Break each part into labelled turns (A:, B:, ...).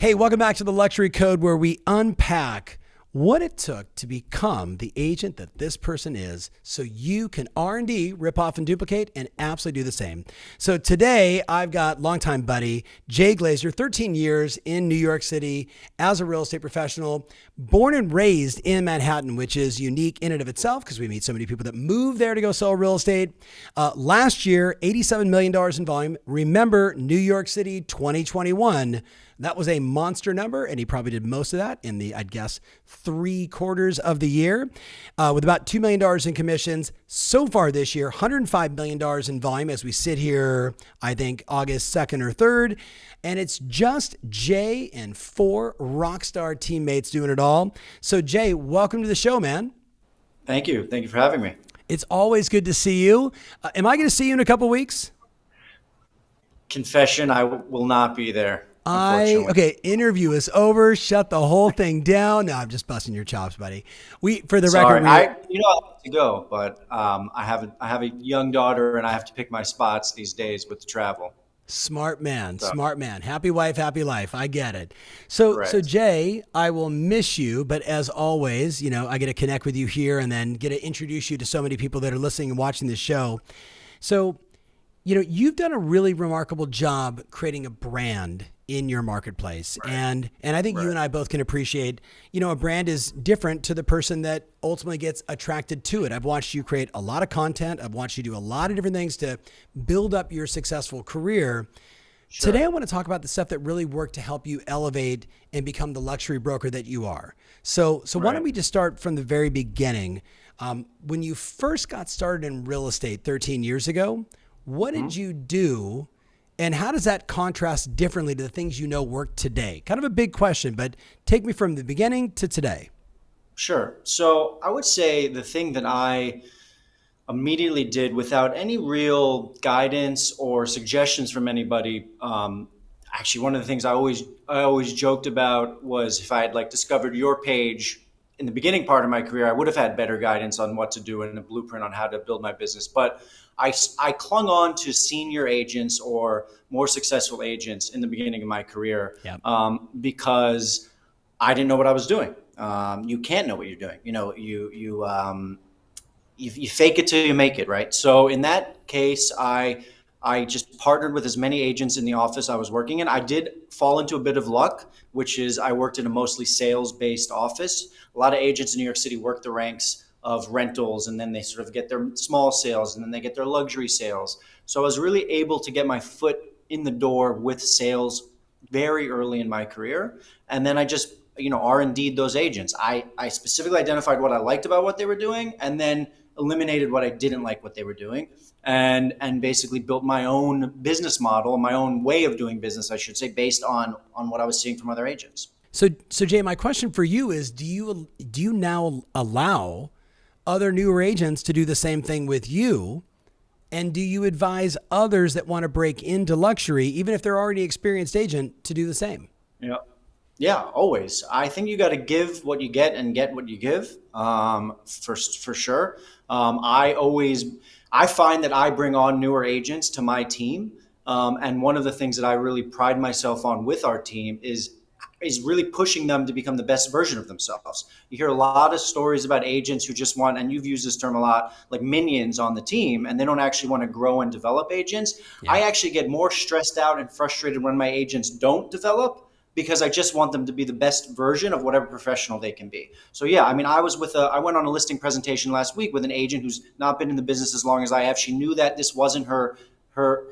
A: Hey, welcome back to the Luxury Code, where we unpack what it took to become the agent that this person is, so you can R&D, rip off and duplicate, and absolutely do the same. So today I've got longtime buddy Jay Glazer, 13 years in New York City as a real estate professional, born and raised in Manhattan, which is unique in and of itself because we meet so many people that move there to go sell real estate. Last year, $87 million in volume. Remember, New York City 2021. That was a monster number, and he probably did most of that in the, I'd guess, 3/4 of the year, with about $2 million in commissions. So far this year, $105 million in volume as we sit here, I think, August 2nd or 3rd. And it's just Jay and 4 rock star teammates doing it all. So, Jay, welcome to the show, man.
B: Thank you. Thank you for having me.
A: It's always good to see you. Am I going to see you in a couple weeks?
B: Confession, I will not be there. Unfortunately.
A: Interview is over. Shut the whole thing down. No, I'm just busting your chops, buddy. For the
B: Sorry,
A: record,
B: I have to go, but I have a young daughter, and I have to pick my spots these days with the travel.
A: Smart man,
B: So,
A: smart man. Happy wife, happy life. I get it. So
B: correct.
A: Jay, I will miss you, but as always, I get to connect with you here and then get to introduce you to so many people that are listening and watching this show. So, you've done a really remarkable job creating a brand in your marketplace.
B: Right.
A: And I think you
B: Right.
A: and I both can appreciate, a brand is different to the person that ultimately gets attracted to it. I've watched you create a lot of content. I've watched you do a lot of different things to build up your successful career.
B: Sure.
A: Today, I want to talk about the stuff that really worked to help you elevate and become the luxury broker that you are. So why don't
B: Right.
A: we just start from the very beginning? When you first got started in real estate 13 years ago, what did you do? And how does that contrast differently to the things work today? Kind of a big question, but take me from the beginning to today.
B: Sure. So I would say the thing that I immediately did without any real guidance or suggestions from anybody. Actually, one of the things I always joked about was if I had discovered your page in the beginning part of my career, I would have had better guidance on what to do and a blueprint on how to build my business. But I clung on to senior agents or more successful agents in the beginning of my career,
A: Yep.
B: because I didn't know what I was doing. You can't know what you're doing. You fake it till you make it, right? So in that case, I just partnered with as many agents in the office I was working in. I did fall into a bit of luck, which is I worked in a mostly sales-based office. A lot of agents in New York City work the ranks of rentals, and then they sort of get their small sales, and then they get their luxury sales. So I was really able to get my foot in the door with sales very early in my career. And then I just, R&D'd those agents. I specifically identified what I liked about what they were doing, and then eliminated what I didn't like what they were doing, and basically built my own business model, my own way of doing business, I should say, based on what I was seeing from other agents.
A: So Jay, my question for you is, do you now allow other newer agents to do the same thing with you? And do you advise others that want to break into luxury, even if they're already an experienced agent, to do the same?
B: Yeah. Yeah, always. I think you got to give what you get and get what you give, for sure. I find that I bring on newer agents to my team. And one of the things that I really pride myself on with our team is really pushing them to become the best version of themselves. You hear a lot of stories about agents who just want, and you've used this term a lot, like minions on the team, and they don't actually want to grow and develop agents.
A: Yeah.
B: I actually get more stressed out and frustrated when my agents don't develop, because I just want them to be the best version of whatever professional they can be. So yeah, I mean, I went on a listing presentation last week with an agent who's not been in the business as long as I have. She knew that this wasn't her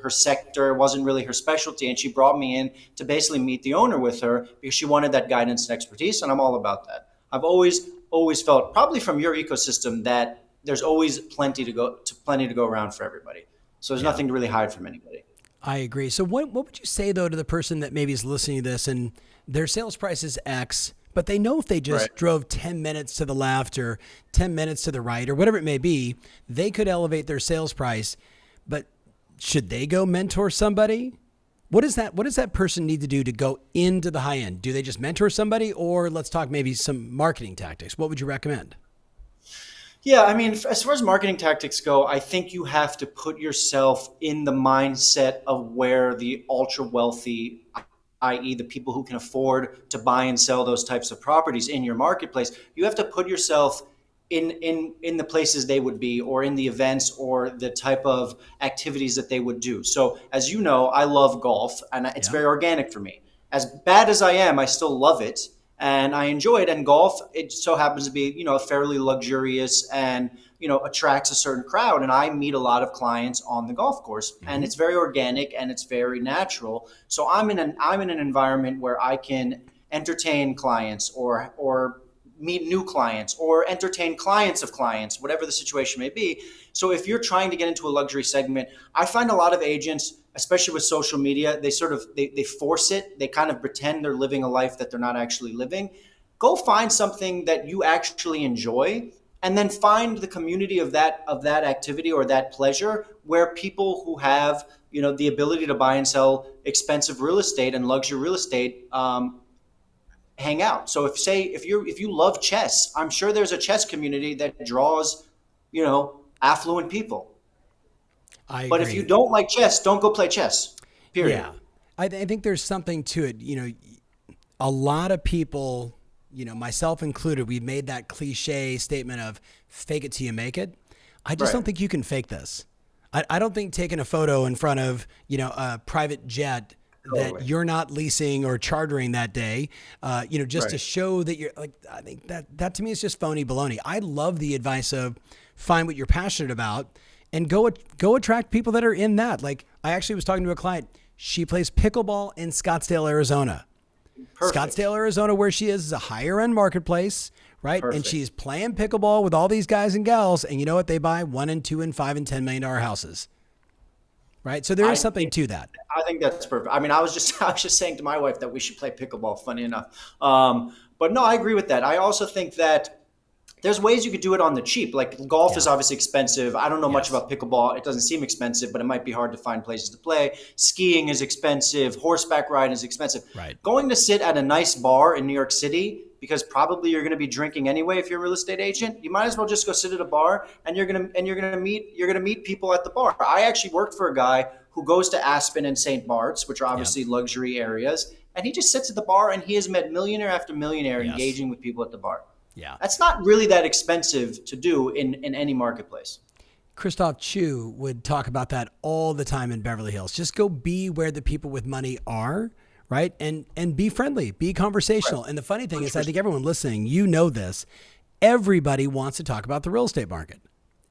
B: sector, wasn't really her specialty, and she brought me in to basically meet the owner with her because she wanted that guidance and expertise, and I'm all about that. I've always felt, probably from your ecosystem, that there's always plenty to go around for everybody. So there's nothing to really hide from anybody.
A: I agree. So what would you say, though, to the person that maybe is listening to this and their sales price is X, but they know if they just
B: Right.
A: drove 10 minutes to the left or 10 minutes to the right or whatever it may be, they could elevate their sales price. But should they go mentor somebody? What does that person need to do to go into the high end? Do they just mentor somebody, or let's talk maybe some marketing tactics? What would you recommend?
B: Yeah, I mean, as far as marketing tactics go, I think you have to put yourself in the mindset of where the ultra wealthy i.e. the people who can afford to buy and sell those types of properties in your marketplace, you have to put yourself in the places they would be, or in the events or the type of activities that they would do. So as you know, I love golf, and it's
A: Yeah.
B: very organic for me. As bad as I am, I still love it and I enjoy it. And golf, it so happens to be, fairly luxurious and, attracts a certain crowd. And I meet a lot of clients on the golf course, and it's very organic and it's very natural. So I'm in an environment where I can entertain clients, or meet new clients, or entertain clients of clients, whatever the situation may be. So if you're trying to get into a luxury segment, I find a lot of agents, especially with social media, they force it. They kind of pretend they're living a life that they're not actually living. Go find something that you actually enjoy, and then find the community of that activity or that pleasure, where people who have the ability to buy and sell expensive real estate and luxury real estate hang out. So if you love chess, I'm sure there's a chess community that draws, affluent people.
A: I
B: But if you
A: agree.
B: don't like chess, don't go play chess. Period.
A: Yeah. I think there's something to it. A lot of people, myself included, we've made that cliche statement of fake it till you make it. I just
B: Right.
A: don't think you can fake this. I don't think taking a photo in front of, a private jet that
B: Totally.
A: you're not leasing or chartering that day, just to
B: Right.
A: show that you're like, I think that to me is just phony baloney. I love the advice of find what you're passionate about and go attract people that are in that. Like, I actually was talking to a client. She plays pickleball in Scottsdale, Arizona.
B: Perfect.
A: Scottsdale, Arizona, where she is a higher end marketplace, right? And
B: Perfect.
A: she's playing pickleball with all these guys and gals. And you know what? They buy 1 and 2 and 5 and $10 million houses, right? So there is
B: I
A: something to that.
B: I think that's perfect. I mean, I was just I was just saying to my wife that we should play pickleball. Funny enough, but no, I agree with that. I also think that there's ways you could do it on the cheap. Like, golf
A: Yeah.
B: is obviously expensive. I don't know much
A: Yes.
B: about pickleball. It doesn't seem expensive, but it might be hard to find places to play. Skiing is expensive. Horseback riding is expensive.
A: Right.
B: Going to sit at a nice bar in New York City, because probably you're going to be drinking anyway if you're a real estate agent, you might as well just go sit at a bar, and you're going to meet people at the bar. I actually worked for a guy who goes to Aspen and St. Bart's, which are
A: Yeah.
B: obviously luxury areas, and he just sits at the bar, and he has met millionaire after millionaire
A: Yes.
B: engaging with people at the bar.
A: Yeah.
B: That's not really that expensive to do in any marketplace.
A: Christoph Chu would talk about that all the time in Beverly Hills. Just go be where the people with money are, right? And be friendly, be conversational.
B: Right.
A: And the funny thing is, I think everyone listening, this, everybody wants to talk about the real estate market.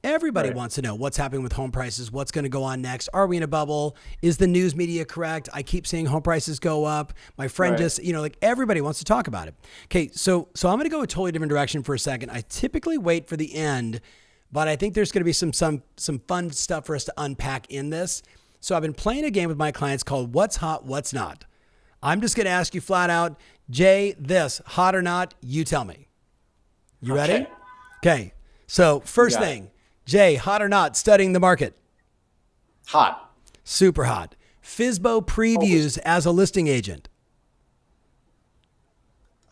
A: Everybody
B: Right.
A: wants to know what's happening with home prices, what's going to go on next. Are we in a bubble? Is the news media correct? I keep seeing home prices go up. My friend
B: Right.
A: just, like, everybody wants to talk about it. Okay, so I'm going to go a totally different direction for a second. I typically wait for the end, but I think there's going to be some fun stuff for us to unpack in this. So I've been playing a game with my clients called What's Hot, What's Not. I'm just going to ask you flat out, Jay, this, hot or not, you tell me. You ready?
B: Okay.
A: Okay. So first
B: got it.
A: thing, Jay, hot or not, studying the market?
B: Hot.
A: Super hot. FSBO previews as a listing agent?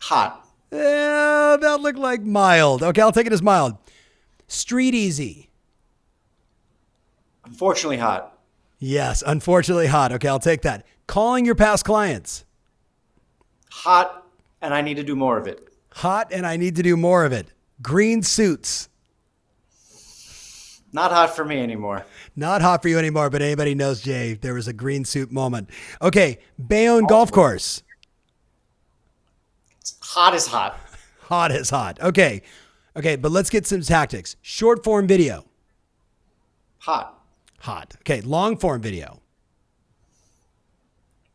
B: Hot.
A: That looked like mild. Okay, I'll take it as mild. Street easy?
B: Unfortunately, hot.
A: Yes, unfortunately hot. Okay, I'll take that. Calling your past clients?
B: Hot, and I need to do more of it.
A: Hot, and I need to do more of it. Green suits?
B: Not hot for me anymore.
A: Not hot for you anymore, but anybody knows, Jay, there was a green suit moment. Okay, Bayonne Golf Course?
B: Hot is hot.
A: Hot is hot. Okay, but let's get some tactics. Short form video?
B: Hot.
A: Hot. Okay, long form video?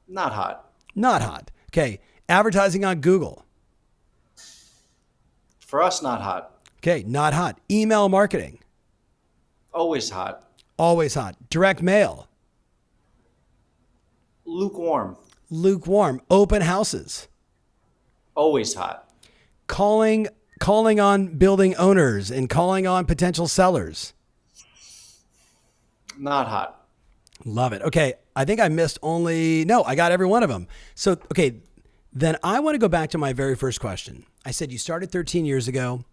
B: Not hot.
A: Not hot. Okay, advertising on Google?
B: For us, not hot.
A: Okay, not hot. Email marketing?
B: Always hot.
A: Always hot. Direct mail?
B: Lukewarm.
A: Lukewarm. Open houses?
B: Always hot.
A: Calling on building owners and calling on potential sellers?
B: Not hot.
A: Love it. Okay, I think I missed I got every one of them. So, okay, then I want to go back to my very first question. I said you started 13 years ago.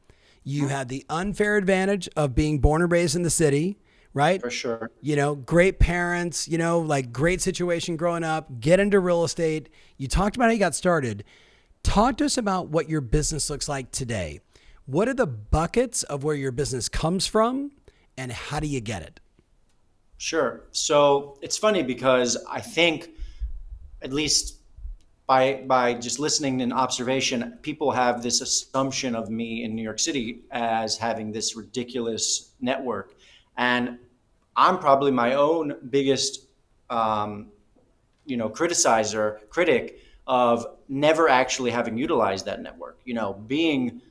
A: You had the unfair advantage of being born and raised in the city, right?
B: For sure.
A: You know, great parents, you know, like great situation growing up, get into real estate. You talked about how you got started. Talk to us about what your business looks like today. What are the buckets of where your business comes from and how do you get it?
B: Sure. So it's funny because I think, at least by just listening and observation, people have this assumption of me in New York City as having this ridiculous network, and I'm probably my own biggest, um, critic of never actually having utilized that network. Being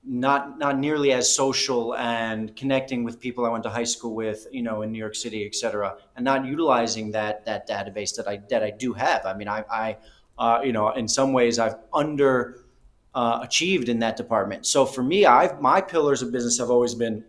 B: not nearly as social and connecting with people I went to high school with, in New York City, et cetera, and not utilizing that database that I do have. I mean, in some ways I've under achieved in that department. So for me, my pillars of business have always been,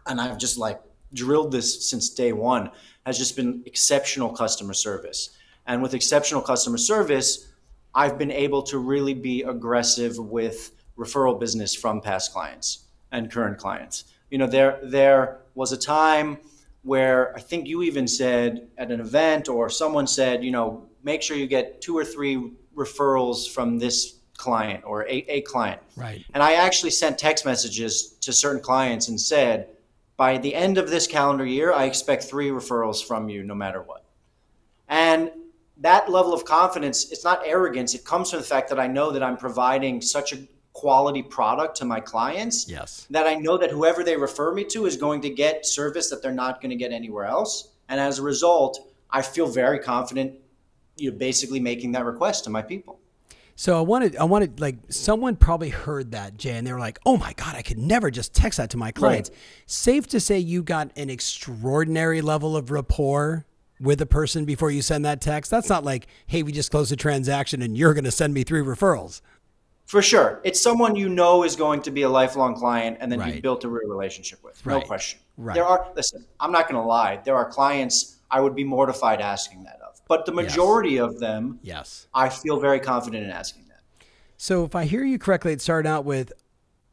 B: and I've just like drilled this since day one, has just been exceptional customer service. And with exceptional customer service, I've been able to really be aggressive with referral business from past clients and current clients. There was a time where I think you even said at an event, or someone said, make sure you get 2 or 3 referrals from this client or a client.
A: Right.
B: And I actually sent text messages to certain clients and said, by the end of this calendar year, I expect 3 referrals from you no matter what. And that level of confidence, it's not arrogance. It comes from the fact that I know that I'm providing such a quality product to my clients.
A: Yes.
B: That I know that whoever they refer me to is going to get service that they're not going to get anywhere else. And as a result, I feel very confident, basically making that request to my people.
A: So I wanted like someone probably heard that, Jay, and they were like, oh my God, I could never just text that to my clients. Right. Safe to say you got an extraordinary level of rapport with a person before you send that text. That's not like, hey, we just closed a transaction and you're going to send me 3 referrals.
B: For sure. It's someone is going to be a lifelong client and then
A: Right.
B: you've built a real relationship with.
A: Right.
B: No question.
A: Right.
B: Listen, I'm not going to lie. There are clients I would be mortified asking that of. But the majority of them,
A: yes,
B: I feel very confident in asking that.
A: So if I hear you correctly, it started out with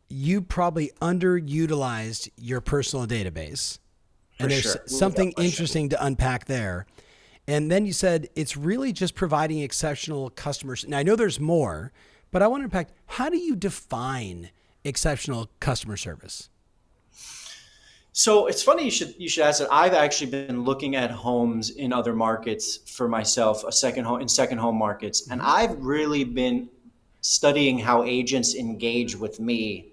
A: you probably underutilized your personal database. And there's something interesting to unpack there. And then you said it's really just providing exceptional customers. Now I know there's more, but I want to unpack, how do you define exceptional customer service?
B: So it's funny you should ask that. I've actually been looking at homes in other markets for myself, in second home markets, and I've really been studying how agents engage with me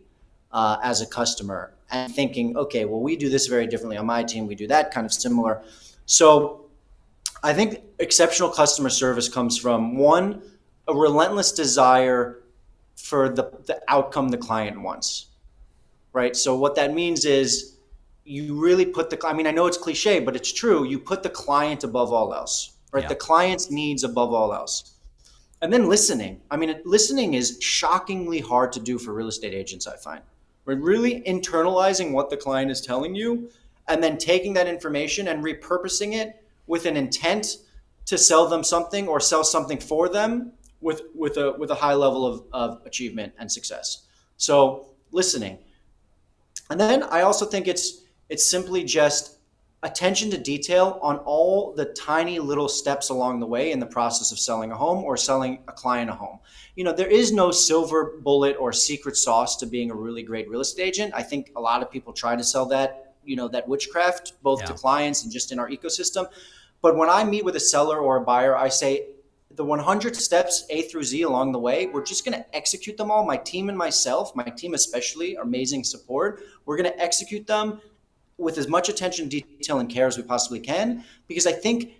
B: as a customer and thinking, okay, well, we do this very differently on my team. We do that kind of similar. So I think exceptional customer service comes from, one, a relentless desire for the outcome the client wants, right? So what that means is you really I know it's cliche, but it's true. You put the client above all else, right? Yeah. The client's needs above all else. And then listening. Listening is shockingly hard to do for real estate agents, I find. We're really internalizing what the client is telling you and then taking that information and repurposing it with an intent to sell them something or sell something for them with a high level of achievement and success. So listening. And then I also think it's simply just attention to detail on all the tiny little steps along the way in the process of selling a home or selling a client a home. There is no silver bullet or secret sauce to being a really great real estate agent. I think a lot of people try to sell that, that witchcraft, both to clients and just in our ecosystem. But when I meet with a seller or a buyer, I say the 100 steps A through Z along the way, we're just going to execute them all. My team and myself, my team especially, amazing support. We're going to execute them with as much attention, detail, and care as we possibly can, because I think,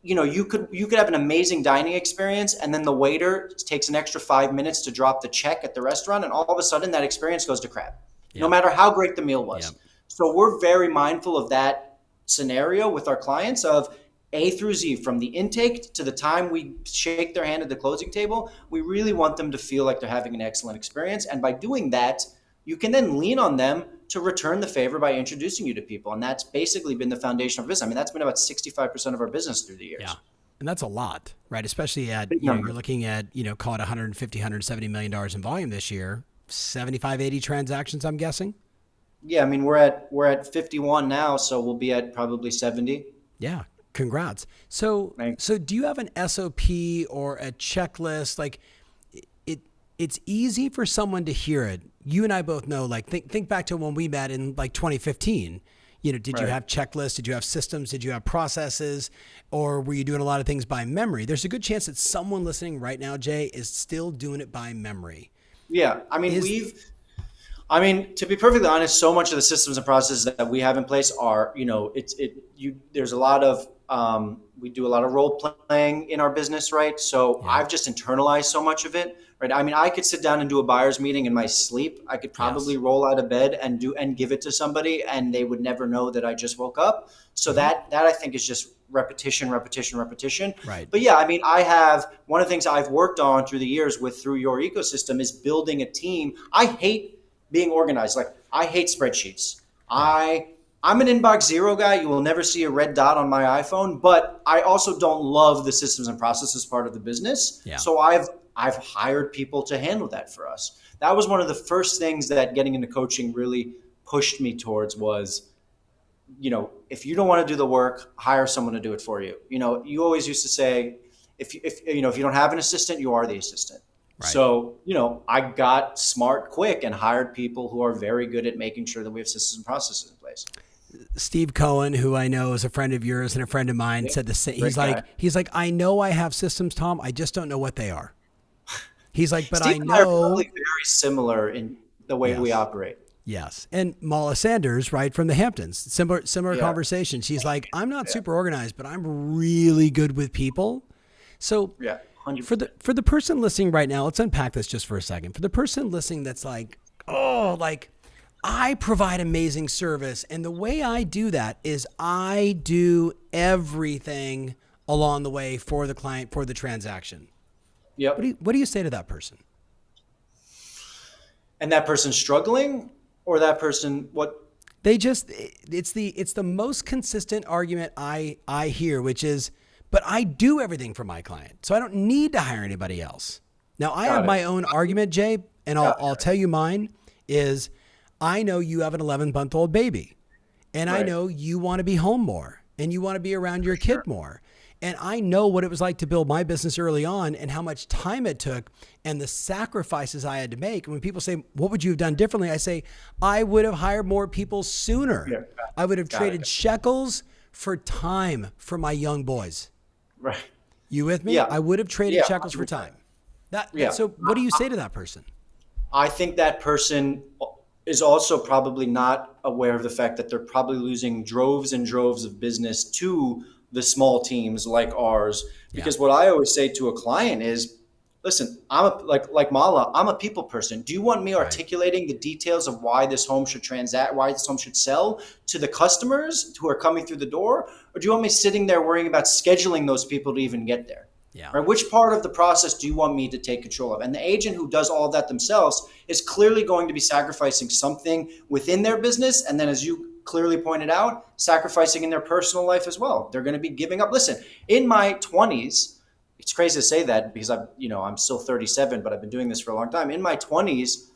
B: you could have an amazing dining experience, and then the waiter takes an extra 5 minutes to drop the check at the restaurant, and all of a sudden that experience goes to crap, no matter how great the meal was. Yeah. So we're very mindful of that scenario with our clients of A through Z, from the intake to the time we shake their hand at the closing table. We really want them to feel like they're having an excellent experience, and by doing that, you can then lean on them to return the favor by introducing you to people. And that's basically been the foundation of business. That's been about 65% of our business through the years.
A: Yeah. And that's a lot, right? Especially at, you're looking at, call it $150, $170 million in volume this year, 75, 80 transactions, I'm guessing.
B: Yeah, I mean we're at 51 now, so we'll be at probably 70.
A: Yeah. Congrats. So,
B: Right.
A: so do you have an SOP or a checklist? Like it, it's easy for someone to hear it. You and I both know, like think back to when we met in like 2015. Did you
B: Right.
A: have checklists? Did you have systems? Did you have processes? Or were you doing a lot of things by memory? There's a good chance that someone listening right now, Jay, is still doing it by memory.
B: Yeah,
A: Is
B: I mean, to be perfectly honest, so much of the systems and processes that we have in place are, there's a lot of, we do a lot of role playing in our business, right? So
A: Yeah.
B: I've just internalized so much of it, right? I mean, I could sit down and do a buyer's meeting in my sleep. I could probably
A: Yes.
B: roll out of bed and give it to somebody, and they would never know that I just woke up. So
A: Hmm.
B: that I think is just repetition, repetition, repetition.
A: Right.
B: But yeah, I mean, I have one of the things I've worked on through the years through your ecosystem is building a team. I hate being organized. Like I hate spreadsheets.
A: Yeah.
B: I'm an inbox zero guy. You will never see a red dot on my iPhone, but I also don't love the systems and processes part of the business.
A: Yeah.
B: So I've hired people to handle that for us. That was one of the first things that getting into coaching really pushed me towards was, if you don't want to do the work, hire someone to do it for you. You always used to say, if you don't have an assistant, you are the assistant.
A: Right.
B: So, I got smart quick and hired people who are very good at making sure that we have systems and processes in place.
A: Steve Cohen, who I know is a friend of yours and a friend of mine,
B: Yeah,
A: said the same.
B: great guy.
A: He's like, I know I have systems, Tom. I just don't know what they are. He's like, but I
B: Steve and I are
A: know.
B: probably very similar in the way we
A: Yes.
B: operate.
A: Yes. And Mala Sanders, right, from the Hamptons, similar
B: Yeah.
A: conversation. She's like, I'm not
B: Yeah.
A: super organized, but I'm really good with people. So
B: Yeah.
A: for
B: 100%.
A: the person listening right now, let's unpack this just for a second. For the person listening that's like, oh, like I provide amazing service, and the way I do that is I do everything along the way for the client for the transaction.
B: Yep.
A: What do you say to that person?
B: And that person's struggling or that person, what?
A: They just it's the most consistent argument I hear, which is, but I do everything for my client, so I don't need to hire anybody else. Now I have
B: Got it.
A: my own argument, Jay, and I'll
B: Got
A: tell you mine is I know you have an 11-month-old baby, and I
B: Right.
A: know you want to be home more and you want to be around your kid
B: Sure.
A: more. And I know what it was like to build my business early on and how much time it took and the sacrifices I had to make. And when people say, what would you have done differently? I say, I would have hired more people sooner.
B: Yeah.
A: I would have
B: Got
A: traded
B: it.
A: shekels for time for my young boys.
B: Right.
A: You with me?
B: Yeah.
A: I would have traded
B: Yeah.
A: shekels for time.
B: Yeah.
A: So what do you say to that person?
B: I think that person is also probably not aware of the fact that they're probably losing droves and droves of business to the small teams like ours.
A: Yeah.
B: Because what I always say to a client is, listen, like Mala, I'm a people person. Do you want me
A: Right.
B: articulating the details of why this home should transact, why this home should sell to the customers who are coming through the door? Or do you want me sitting there worrying about scheduling those people to even get there?
A: Yeah.
B: Right? Which part of the process do you want me to take control of? And the agent who does all of that themselves is clearly going to be sacrificing something within their business. And then, as you clearly pointed out, sacrificing in their personal life as well. They're going to be giving up. Listen, in my 20s, it's crazy to say that because I'm still 37, but I've been doing this for a long time. In my 20s,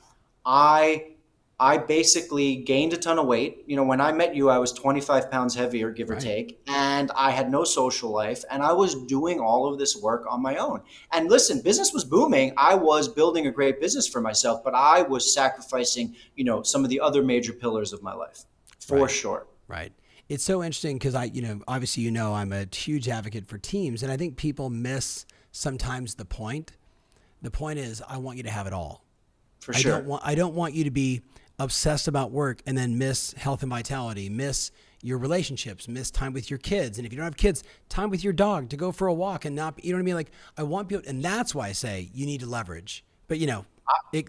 B: I I basically gained a ton of weight. When I met you, I was 25 pounds heavier, give or
A: Right.
B: take, and I had no social life, and I was doing all of this work on my own. And listen, business was booming. I was building a great business for myself, but I was sacrificing, some of the other major pillars of my life, for
A: Right.
B: sure.
A: Right. It's so interesting because obviously, I'm a huge advocate for teams, and I think people miss sometimes the point. The point is, I want you to have it all.
B: For
A: I
B: sure.
A: don't want you to be obsessed about work and then miss health and vitality, miss your relationships, miss time with your kids. And if you don't have kids, time with your dog to go for a walk and not, you know what I mean? Like I want people, and that's why I say you need to leverage, but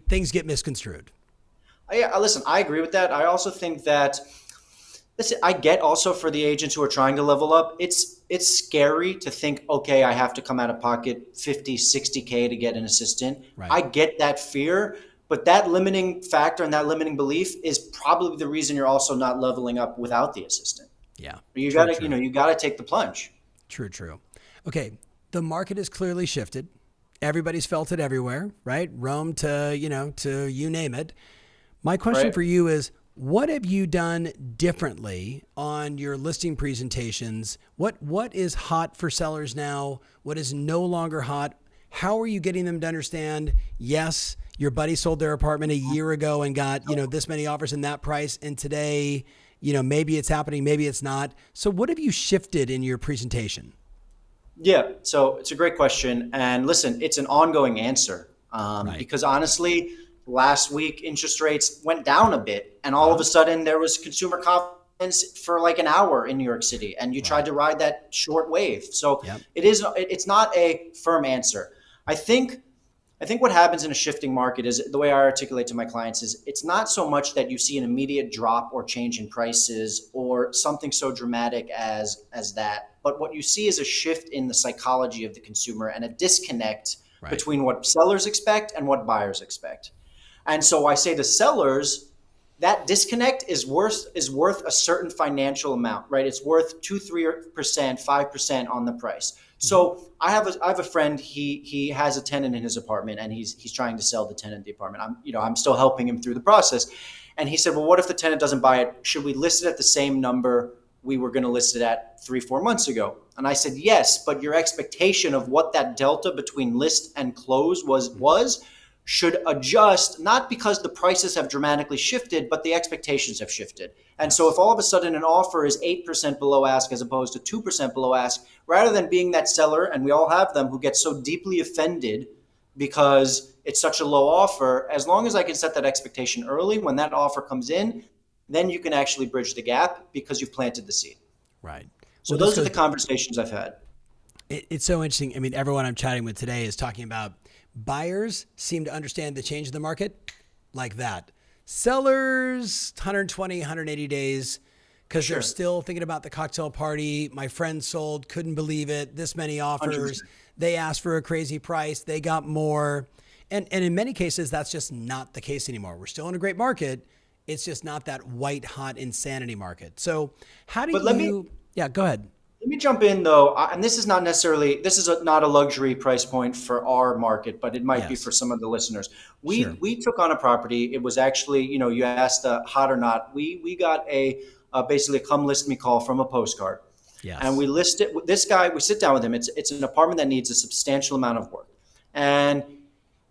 A: things get misconstrued.
B: Listen, I agree with that. I also think that, listen, I get also for the agents who are trying to level up, it's scary to think, okay, I have to come out of pocket 50, 60K to get an assistant.
A: Right.
B: I get that fear, but that limiting factor and that limiting belief is probably the reason you're also not leveling up without the assistant.
A: Yeah.
B: You
A: True,
B: gotta,
A: true.
B: you gotta take the plunge.
A: True, true. Okay. The market has clearly shifted. Everybody's felt it everywhere, right? Rome to you name it. My question
B: Right.
A: for you is, What have you done differently on your listing presentations? What is hot for sellers now? What is no longer hot? How are you getting them to understand, yes, your buddy sold their apartment a year ago and got, this many offers in that price, and today, maybe it's happening, maybe it's not. So what have you shifted in your presentation?
B: Yeah, so it's a great question. And listen, it's an ongoing answer
A: Right.
B: because honestly, last week interest rates went down a bit. And all of a sudden, there was consumer confidence for like an hour in New York City. And you tried to ride that short wave. So
A: Yep.
B: it's not a firm answer. I think I think what happens in a shifting market is the way I articulate to my clients is it's not so much that you see an immediate drop or change in prices or something so dramatic as that, but what you see is a shift in the psychology of the consumer and a disconnect between what sellers expect and what buyers expect. And so I say to sellers, that disconnect is worth a certain financial amount, right? It's worth 2-3%, 5% on the price. So I have a friend. He has a tenant in his apartment, and he's trying to sell the tenant the apartment. I'm still helping him through the process, and he said, "Well, what if the tenant doesn't buy it? Should we list it at the same number we were going to list it at 3-4 months ago?" And I said, "Yes, but your expectation of what that delta between list and close was should adjust, not because the prices have dramatically shifted, but the expectations have shifted." And so if all of a sudden an offer is 8% below ask as opposed to 2% below ask, rather than being that seller, and we all have them, who get so deeply offended because it's such a low offer, as long as I can set that expectation early, when that offer comes in, then you can actually bridge the gap because you've planted the seed.
A: Right.
B: So those are the conversations I've had.
A: It's so interesting. I mean, everyone I'm chatting with today is talking about buyers seem to understand the change in the market like that. Sellers, 120, 180 days, because they're still thinking about the cocktail party. My friend sold, couldn't believe it. This many offers.
B: 100%.
A: They asked for a crazy price. They got more. And in many cases, that's just not the case anymore. We're still in a great market. It's just not that white hot insanity market. So how do yeah, go ahead.
B: Let me jump in though, and this is not a luxury price point for our market, but it might be for some of the listeners. We took on a property. It was actually, you asked hot or not. We got basically a come list me call from a postcard.
A: Yes.
B: And we listed this guy. We sit down with him. It's an apartment that needs a substantial amount of work, and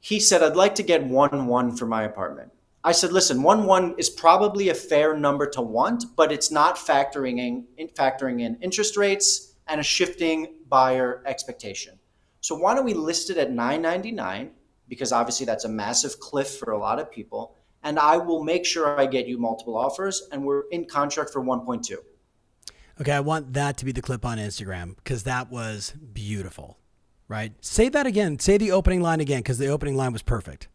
B: he said, "I'd like to get 1-1 for my apartment." I said, "Listen, 1-1 is probably a fair number to want, but it's not factoring in interest rates and a shifting buyer expectation. So why don't we list it at 999, because obviously that's a massive cliff for a lot of people, and I will make sure I get you multiple offers, and we're in contract for 1.2."
A: Okay, I want that to be the clip on Instagram because that was beautiful, right? Say that again. Say the opening line again, because the opening line was perfect.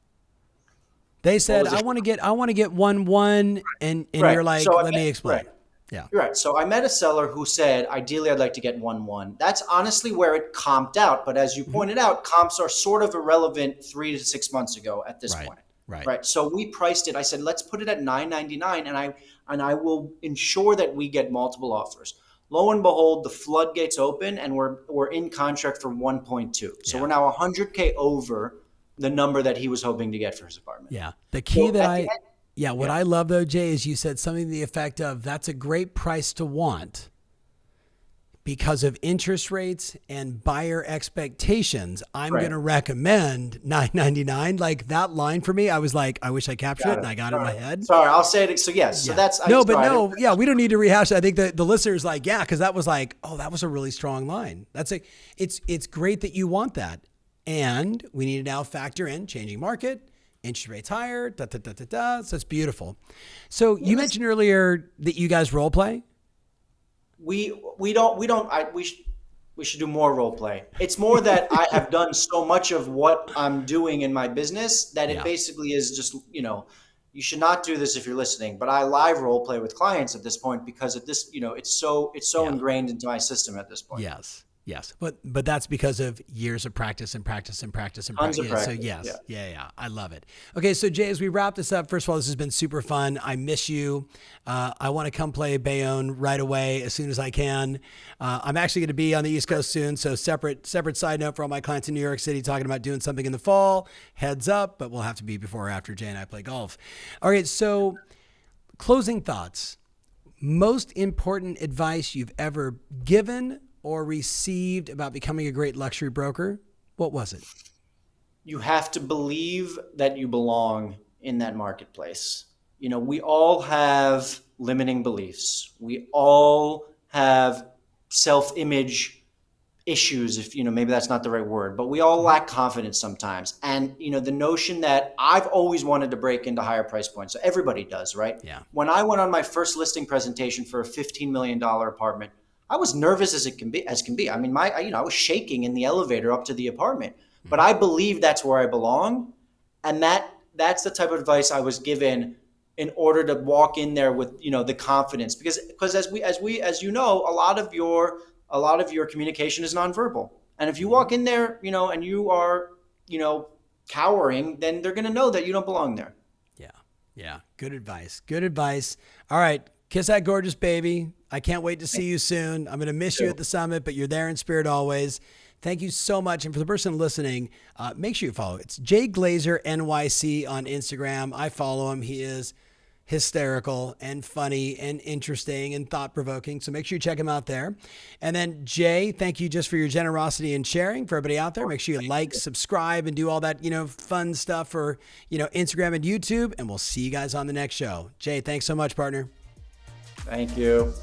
A: They said, I want to get 1-1, and you're like, so let me explain.
B: Right.
A: Yeah.
B: You're right. So I met a seller who said, ideally, I'd like to get 1-1. That's honestly where it comped out. But as you pointed out, comps are sort of irrelevant 3 to 6 months ago at this point. Right. So we priced it. I said, let's put it at $999, and I will ensure that we get multiple offers. Lo and behold, the floodgates open, and we're in contract for 1.2. So we're now $100K over the number that he was hoping to get for his apartment.
A: Yeah. The key what I love though, Jay, is you said something to the effect of, that's a great price to want because of interest rates and buyer expectations. I'm going to recommend $999. Like that line for me, I was like, I wish I captured it and I got it in my head.
B: Sorry, I'll say it. So yes, so that's,
A: we don't need to rehash it. I think the listeners like, cause that was like, oh, that was a really strong line. It's great that you want that. And we need to now factor in changing market, interest rates higher, So it's beautiful. So you mentioned earlier that you guys role play.
B: We should do more role play. It's more that I have done so much of what I'm doing in my business that it basically is just, you should not do this if you're listening, but I live role play with clients at this point because of this, it's so ingrained into my system at this point.
A: Yes. But that's because of years of practice and practice and practice and practice. So yes. Yeah. I love it. Okay. So Jay, as we wrap this up, first of all, this has been super fun. I miss you. I want to come play Bayonne right away as soon as I can. I'm actually going to be on the East Coast soon. So separate side note for all my clients in New York City talking about doing something in the fall, heads up, but we'll have to be before or after Jay and I play golf. All right. So closing thoughts. Most important advice you've ever given or received about becoming a great luxury broker? What was it?
B: You have to believe that you belong in that marketplace. You know, we all have limiting beliefs. We all have self-image issues, if you know, maybe that's not the right word, but we all lack confidence sometimes. And you know, the notion that I've always wanted to break into higher price points, so everybody does, right?
A: Yeah.
B: When I went on my first listing presentation for a $15 million apartment, I was nervous as it can be, as can be. I mean, I was shaking in the elevator up to the apartment, but I believe that's where I belong. And that's the type of advice I was given in order to walk in there with, you know, the confidence, because as you know, a lot of your communication is nonverbal. And if you walk in there, you know, and you are, you know, cowering, then they're going to know that you don't belong there.
A: Yeah. Yeah. Good advice. Good advice. All right. Kiss that gorgeous baby. I can't wait to see you soon. I'm going to miss you at the summit, but you're there in spirit always. Thank you so much. And for the person listening, make sure you follow. It's Jay Glazer NYC on Instagram. I follow him. He is hysterical and funny and interesting and thought-provoking. So make sure you check him out there. And then Jay, thank you just for your generosity and sharing. For everybody out there, make sure you like, subscribe, and do all that, you know, fun stuff for, you know, Instagram and YouTube. And we'll see you guys on the next show. Jay, thanks so much, partner.
B: Thank you.